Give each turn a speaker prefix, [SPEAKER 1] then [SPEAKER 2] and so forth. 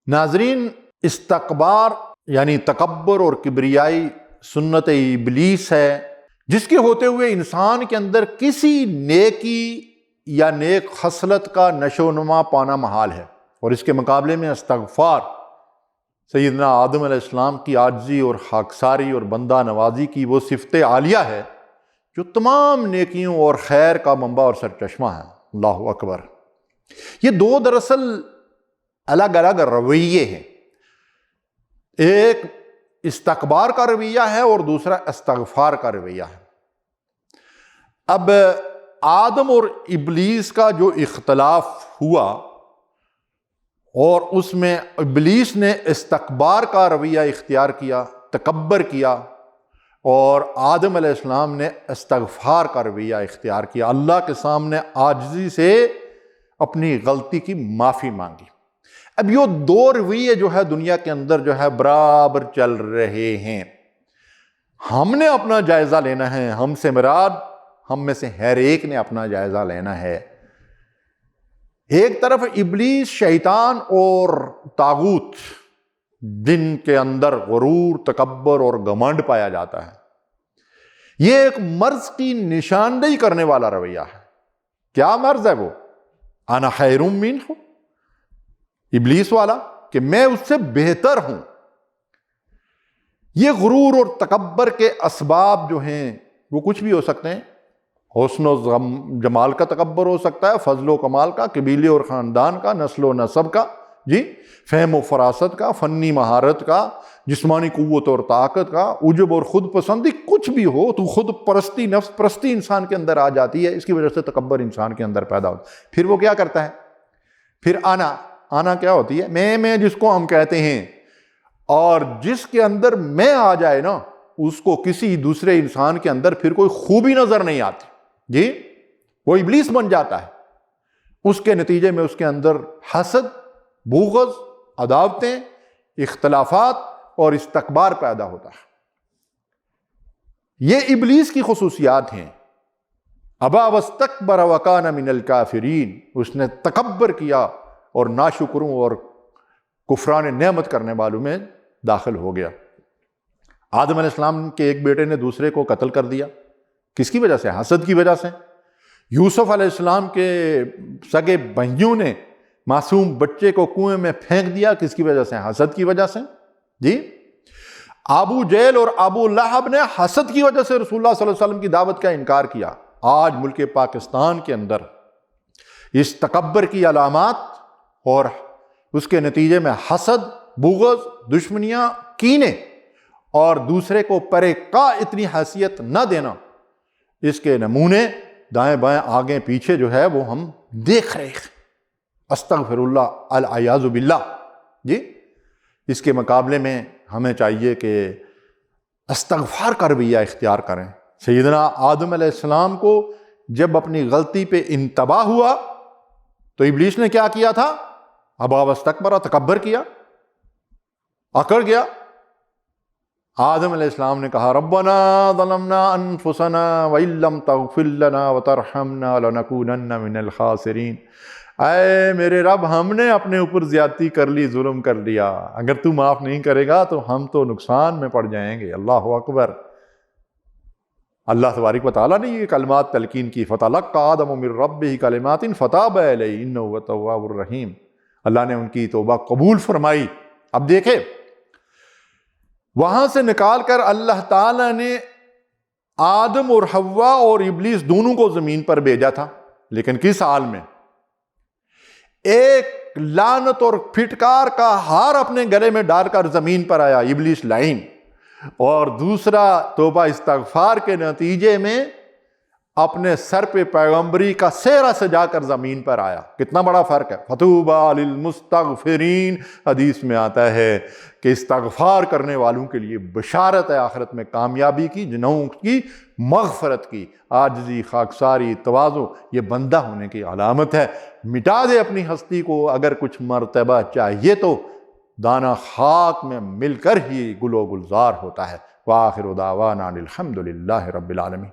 [SPEAKER 1] ناظرین، استکبار یعنی تکبر اور کبریائی سنت ابلیس ہے، جس کے ہوتے ہوئے انسان کے اندر کسی نیکی یا نیک خصلت کا نشو و نما پانا محال ہے۔ اور اس کے مقابلے میں استغفار، سیدنا آدم علیہ السلام کی عاجزی اور خاکساری اور بندہ نوازی کی وہ صفت عالیہ ہے جو تمام نیکیوں اور خیر کا منبع اور سرچشمہ ہے۔ اللہ اکبر۔ یہ دو دراصل الگ الگ رویے ہیں، ایک استکبار کا رویہ ہے اور دوسرا استغفار کا رویہ ہے۔ اب آدم اور ابلیس کا جو اختلاف ہوا اور اس میں ابلیس نے استکبار کا رویہ اختیار کیا، تکبر کیا، اور آدم علیہ السلام نے استغفار کا رویہ اختیار کیا، اللہ کے سامنے عاجزی سے اپنی غلطی کی معافی مانگی۔ اب یہ دو رویے جو ہے دنیا کے اندر جو ہے برابر چل رہے ہیں۔ ہم نے اپنا جائزہ لینا ہے، ہم سے مراد ہم میں سے ہر ایک نے اپنا جائزہ لینا ہے۔ ایک طرف ابلیس، شیطان اور طاغوت، جن کے اندر غرور، تکبر اور گھمنڈ پایا جاتا ہے، یہ ایک مرض کی نشاندہی کرنے والا رویہ ہے۔ کیا مرض ہے وہ؟ انا خیر منہ، ابلیس والا، کہ میں اس سے بہتر ہوں۔ یہ غرور اور تکبر کے اسباب جو ہیں وہ کچھ بھی ہو سکتے ہیں۔ حسن و جمال کا تکبر ہو سکتا ہے، فضل و کمال کا، قبیلے اور خاندان کا، نسل و نسب کا، فہم و فراست کا، فنی مہارت کا، جسمانی قوت اور طاقت کا، عجب اور خود پسندی، کچھ بھی ہو تو خود پرستی، نفس پرستی انسان کے اندر آ جاتی ہے، اس کی وجہ سے تکبر انسان کے اندر پیدا ہوتا ہے۔ پھر وہ کیا کرتا ہے؟ پھر آنا کیا ہوتی ہے؟ میں جس کو ہم کہتے ہیں، اور جس کے اندر میں آ جائے نا، اس کو کسی دوسرے انسان کے اندر پھر کوئی خوبی نظر نہیں آتی، وہ ابلیس بن جاتا ہے۔ اس کے نتیجے میں اس کے اندر حسد، بغض، عداوتیں، اختلافات اور استکبار پیدا ہوتا ہے۔ یہ ابلیس کی خصوصیات ہیں۔ ابا واستکبر وکان من الکافرین، اس نے تکبر کیا اور ناشکروں اور کفران نعمت کرنے والوں میں داخل ہو گیا۔ آدم علیہ السلام کے ایک بیٹے نے دوسرے کو قتل کر دیا، کس کی وجہ سے؟ حسد کی وجہ سے۔ یوسف علیہ السلام کے سگے بھائیوں نے معصوم بچے کو کنویں میں پھینک دیا، کس کی وجہ سے؟ حسد کی وجہ سے۔ ابو جہل اور ابو لہب نے حسد کی وجہ سے رسول اللہ صلی اللہ علیہ وسلم کی دعوت کا انکار کیا۔ آج ملک پاکستان کے اندر اس تکبر کی علامات اور اس کے نتیجے میں حسد، بغض، دشمنیاں، کینے اور دوسرے کو پرے کا اتنی حیثیت نہ دینا، اس کے نمونے دائیں بائیں آگے پیچھے جو ہے وہ ہم دیکھ رہے ہیں۔ استغفر اللہ، العیاذ باللہ۔ اس کے مقابلے میں ہمیں چاہیے کہ استغفار کا رویہ اختیار کریں۔ سیدنا آدم علیہ السلام کو جب اپنی غلطی پہ انتباہ ہوا تو ابلیس نے کیا کیا تھا؟ ابا واستکبر، تکبر کیا، اکڑ گیا۔ آدم علیہ السلام نے کہا ربنا ظلمنا انفسنا وان لم تغفر لنا وترحمنا لنکونن من الخاسرین، اے میرے رب، ہم نے اپنے اوپر زیادتی کر لی، ظلم کر لیا، اگر تو معاف نہیں کرے گا تو ہم تو نقصان میں پڑ جائیں گے۔ اللہ اکبر۔ اللہ تبارک و تعالیٰ نے یہ کلمات تلقین کی، فتلقى آدم من ربہ کلمات فتاب علیہ انہ هو التواب الرحیم۔ اللہ نے ان کی توبہ قبول فرمائی۔ اب دیکھیں، وہاں سے نکال کر اللہ تعالیٰ نے آدم اور حوا اور ابلیس دونوں کو زمین پر بھیجا تھا، لیکن کس حال میں؟ ایک لعنت اور پھٹکار کا ہار اپنے گلے میں ڈال کر زمین پر آیا، ابلیس لعین، اور دوسرا توبہ استغفار کے نتیجے میں اپنے سر پہ پیغمبری کا سہرا سجا کر زمین پر آیا۔ کتنا بڑا فرق ہے۔ فطوبیٰ للمستغفرین، حدیث میں آتا ہے کہ استغفار کرنے والوں کے لیے بشارت ہے آخرت میں کامیابی کی، جنہوں کی مغفرت کی۔ عاجزی، خاکساری، تواضع یہ بندہ ہونے کی علامت ہے۔ مٹا دے اپنی ہستی کو، اگر کچھ مرتبہ چاہیے تو دانہ خاک میں مل کر ہی گل و گلزار ہوتا ہے۔ وآخر دعوانا الحمد للہ رب العالمین۔